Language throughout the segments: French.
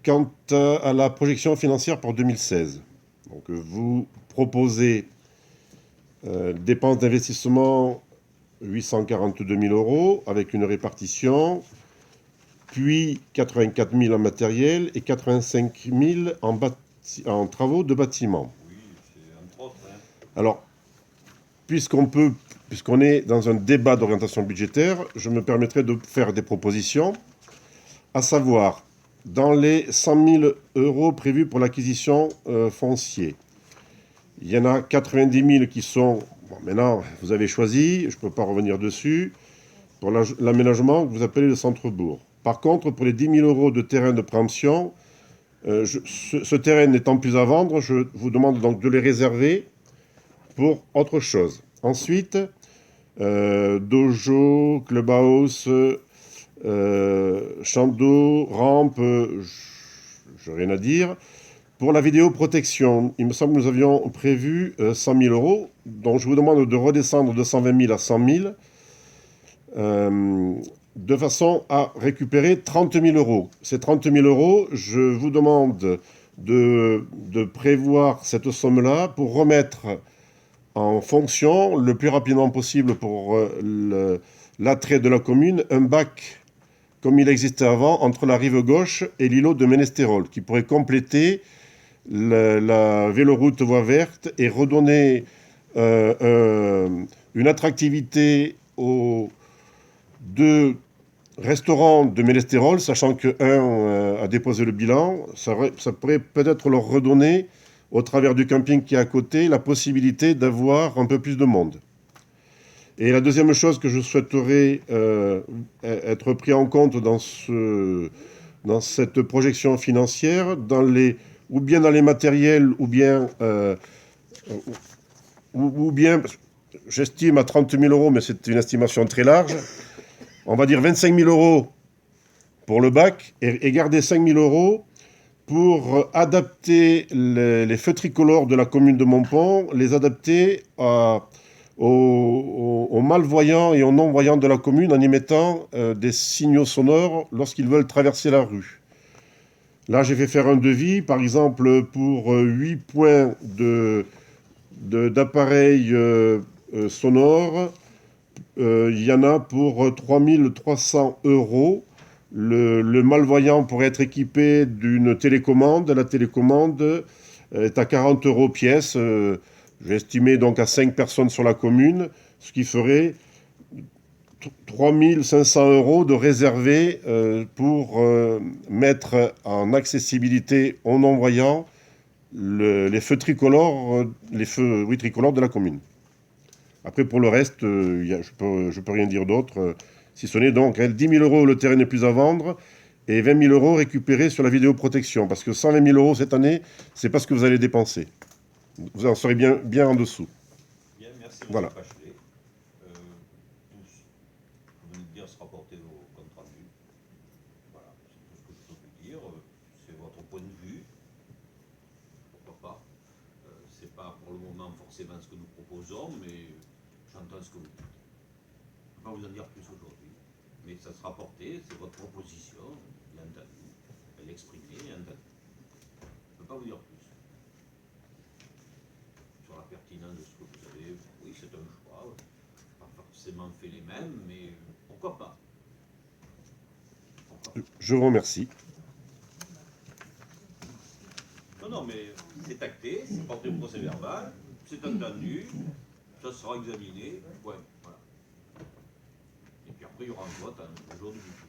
quant à la projection financière pour 2016, donc, vous proposez dépenses d'investissement 842 000 euros avec une répartition, puis 84 000 en matériel et 85 000 en travaux de bâtiment. Oui, c'est entre autres. Hein. Alors, puisqu'on est dans un débat d'orientation budgétaire, je me permettrai de faire des propositions, à savoir, dans les 100 000 euros prévus pour l'acquisition foncier, il y en a 90 000 qui sont... Bon, maintenant, vous avez choisi, je ne peux pas revenir dessus, pour l'aménagement que vous appelez le centre-bourg. Par contre, pour les 10 000 euros de terrain de préemption, ce terrain n'étant plus à vendre, je vous demande donc de les réserver pour autre chose. Ensuite, dojo, clubhouse, champ d'eau, rampe, je n'ai rien à dire. Pour la vidéoprotection, il me semble que nous avions prévu 100 000 euros, donc je vous demande de redescendre de 120 000 à 100 000, de façon à récupérer 30 000 euros. Ces 30 000 euros, je vous demande de prévoir cette somme-là pour remettre en fonction, le plus rapidement possible pour l'attrait de la commune, un bac comme il existait avant entre la rive gauche et l'îlot de Ménestérol, qui pourrait compléter la véloroute voie verte et redonner une attractivité aux deux restaurants de Ménestérol, sachant qu'un a déposé le bilan. Ça pourrait peut-être leur redonner, au travers du camping qui est à côté, la possibilité d'avoir un peu plus de monde. Et la deuxième chose que je souhaiterais être pris en compte dans cette projection financière, ou bien dans les matériels, ou bien, j'estime à 30 000 euros, mais c'est une estimation très large, on va dire 25 000 euros pour le bac, et garder 5 000 euros pour adapter les feux tricolores de la commune de Montpont, les adapter aux malvoyants et aux non-voyants de la commune en y mettant des signaux sonores lorsqu'ils veulent traverser la rue. Là, j'ai fait faire un devis, par exemple, pour 8 points d'appareils sonores. Il y en a pour 3 300 euros. Le malvoyant pourrait être équipé d'une télécommande. La télécommande est à 40 euros pièce. J'ai estimé donc à 5 personnes sur la commune, ce qui ferait 3 500 euros de réservé pour mettre en accessibilité aux non-voyants les feux tricolores, tricolores de la commune. Après, pour le reste, je peux rien dire d'autre, si ce n'est donc 10 000 euros le terrain n'est plus à vendre et 20 000 euros récupérés sur la vidéoprotection. Parce que 120 000 euros cette année, c'est pas ce que vous allez dépenser. Vous en serez bien en dessous. Bien, merci, voilà. Bachelet. Vous venez de bien se rapporter au compte rendu. Voilà, c'est tout ce que je peux vous dire. C'est votre point de vue. Pourquoi pas. C'est pas pour le moment forcément ce que nous proposons, mais j'entends ce que vous dites. Je ne peux pas vous en dire plus aujourd'hui. Mais ça sera porté, c'est votre proposition, bien entendu. Elle est exprimée, bien entendu. Je ne peux pas vous dire plus. Sur la pertinence de ce que vous avez, oui, c'est un choix. Pas forcément fait les mêmes, mais pourquoi pas. Je vous remercie. Non, mais c'est acté, c'est porté au procès verbal, c'est entendu, ça sera examiné, ouais, voilà. Et puis après, il y aura un vote un jour du budget.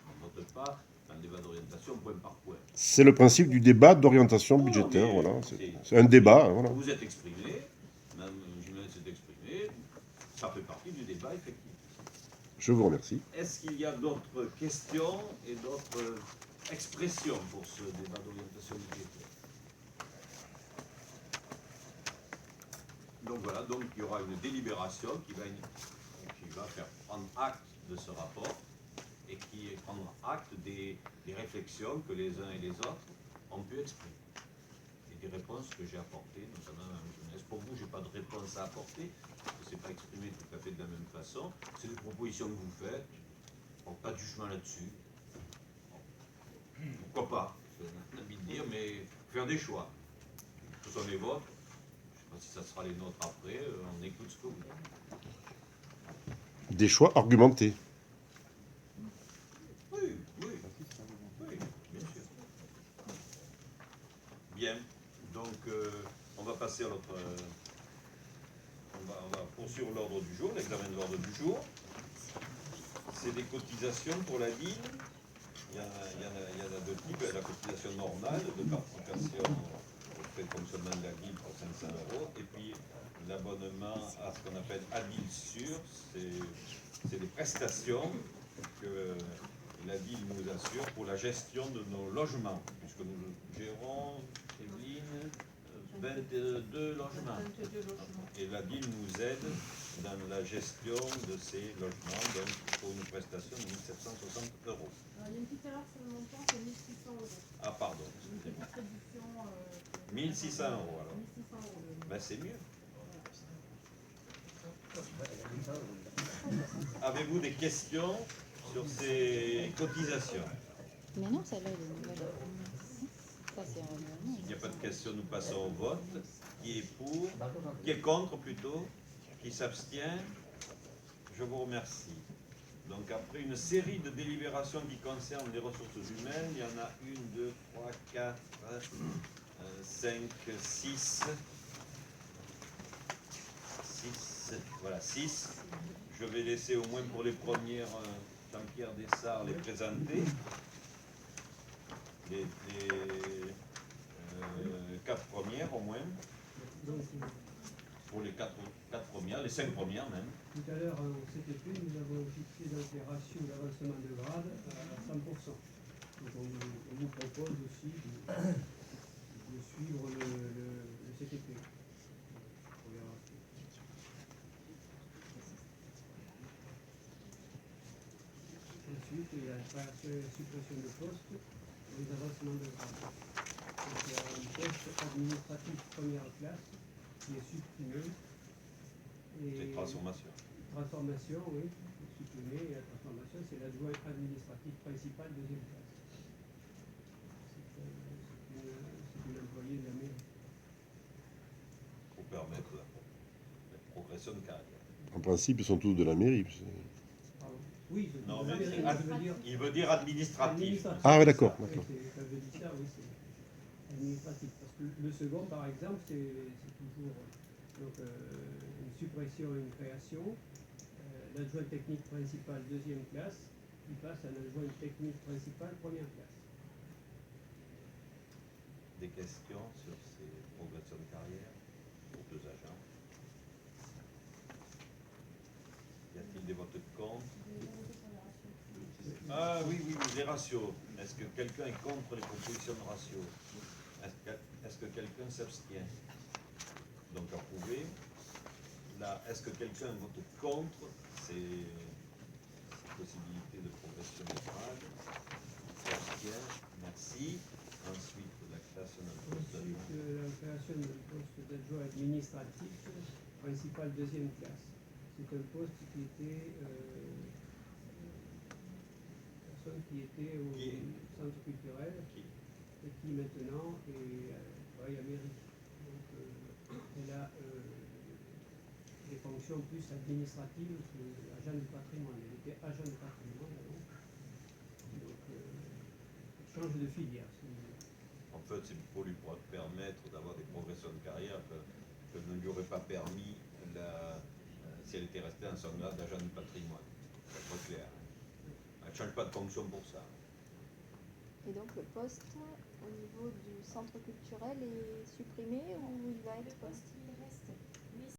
On ne vote pas un débat d'orientation point par point. C'est le principe du débat d'orientation budgétaire, voilà. C'est un débat, voilà. Vous êtes exprimé, même Jiménez s'est exprimé, ça fait partie du débat, effectivement. Je vous remercie. Est-ce qu'il y a d'autres questions et d'autres expressions pour ce débat d'orientation budgétaire? Donc voilà, donc il y aura une délibération qui va faire prendre acte de ce rapport et qui prendra acte des réflexions que les uns et les autres ont pu exprimer. Et des réponses que j'ai apportées, notamment à Jeunesse. Pour vous, je n'ai pas de réponse à apporter, parce que ce n'est pas exprimé tout à fait de la même façon. C'est des propositions que vous faites. Bon, pas de jugement là-dessus. Pourquoi faire des choix. Ce sont les vôtres. Je ne sais pas si ça sera les nôtres après. On écoute ce que vous dites. Des choix argumentés. Oui, oui, oui, bien sûr. Bien. Donc, on va passer à l'autre. On va poursuivre l'ordre du jour, l'examen de l'ordre du jour. C'est des cotisations pour la ville. Il y en a deux types. La cotisation normale de participation au frais de fonctionnement de la ville pour 500 €. Et puis l'abonnement à ce qu'on appelle Adil Sûr. C'est des prestations que la ville nous assure pour la gestion de nos logements. Puisque nous gérons, Evelyne, 22 logements. Et la ville nous aide dans la gestion de ces logements, donc pour une prestation de 1 760 €. Alors, il y a une petite erreur sur le montant, c'est 1 600 €. Ah, pardon, Une petite excusez-moi. réduction. 1 600 € alors. 1 600 €. Ben, c'est mieux. Avez-vous des questions sur ces cotisations? Mais non, celle-là, elle est nouvelle. Ça, c'est un renouvellement. S'il n'y a pas de questions, nous passons au vote. Qui est pour? Qui est contre plutôt? Qui s'abstient? Je vous remercie. Donc après une série de délibérations qui concernent les ressources humaines, il y en a 1, 2, 3, 4, 5, 6. 6, voilà, 6. Je vais laisser au moins pour les premières Jean-Pierre Dessart les présenter. Les 4 premières au moins. Donc, Pour les 4 premières, les 5 premières même. tout à l'heure, au CTP, nous avons fixé donc les ratios d'avancement de grade à 100%. Donc, on vous propose aussi de suivre le CTP. Pour les ratios. Ensuite, il y a la création et la suppression de postes pour les avancements de grade. Donc, il y a un poste administratif première classe qui est supprimé. C'est transformation. Transformation, oui, supprimé. Et la transformation, c'est l'adjoint administratif principal deuxième classe. C'est une employée de la mairie. Pour permettre la progression de carrière. En principe, ils sont tous de la mairie. Pardon. Oui, je Non, veux mais dire, c'est je veux dire Il veut dire administratif. Ah oui, d'accord. Oui, quand je dis ça, oui, c'est administratif. Parce que le second, par exemple, c'est toujours donc, une suppression et une création. L'adjoint technique principal deuxième classe, il passe à l'adjoint technique principal première classe. Des questions sur ces progressions de carrière pour 2 agents? Y a-t-il des votes contre? Ah oui, oui, oui, les ratios. Est-ce que quelqu'un est contre les propositions de ratio? Est-ce que quelqu'un s'abstient? Donc approuvé. Là, est-ce que quelqu'un vote contre ces possibilités de progression de grade? S'abstient. Merci. Ensuite, la création d'un poste Ensuite, d'adjoint. la création d'un poste d'adjoint administratif principal deuxième classe. C'est un poste qui était personne qui était au centre culturel et qui maintenant travaille à mairie. Donc elle a des fonctions plus administratives que agent du patrimoine. Elle était agent du patrimoine avant. Donc elle change de filière. Si vous voulez. En fait, c'est pour lui permettre d'avoir des progressions de carrière que ne lui aurait pas permis si elle était restée en son grade d'agent du patrimoine. C'est très clair. Elle ne change pas de fonction pour ça. Et donc, le poste au niveau du centre culturel est supprimé ou il va être